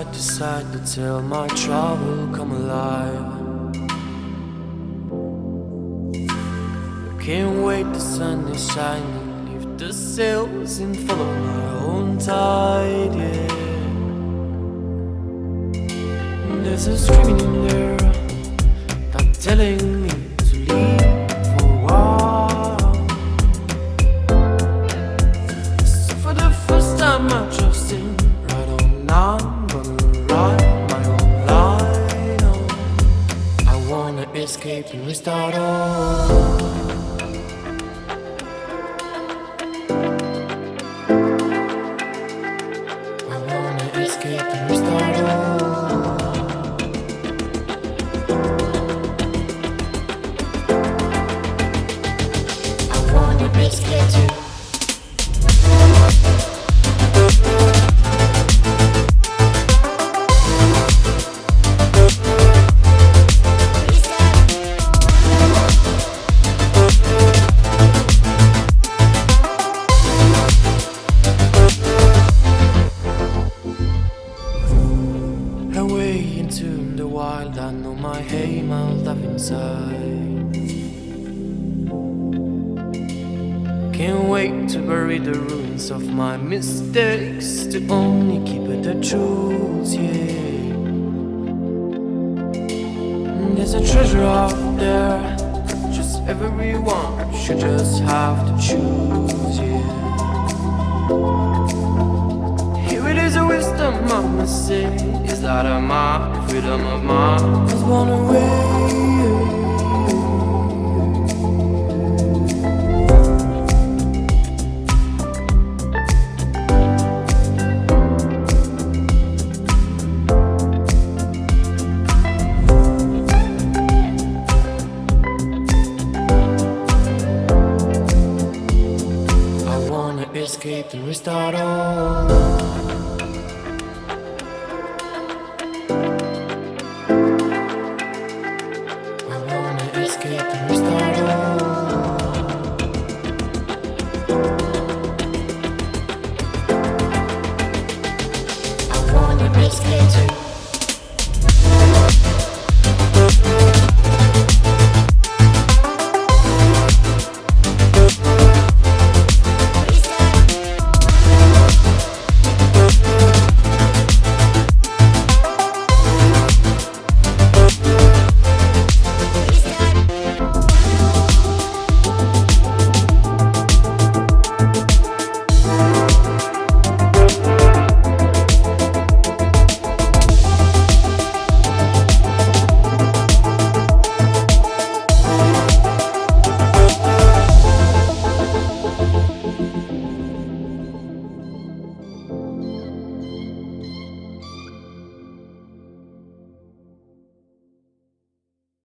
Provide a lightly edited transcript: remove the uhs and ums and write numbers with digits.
side to side until my trouble come alive. Can't wait, the sun is shining, leave the sails and follow my own tide, yeah. There's a screaming in there, not telling me to leave for a while. So for the first time I trust him, right on now I'm gonna ride my own line on. I wanna escape and restart all. Escape and restart all. I wanna escape too. Away into the wild, I know my aim, I'll dive inside. Can't wait to bury the ruins of my mistakes, to only keep it the truth, yeah. There's a treasure out there, just everyone should just have to choose, yeah. Here it is, a wisdom I must say, is that of my freedom of mind was born away. I wanna escape and restart all.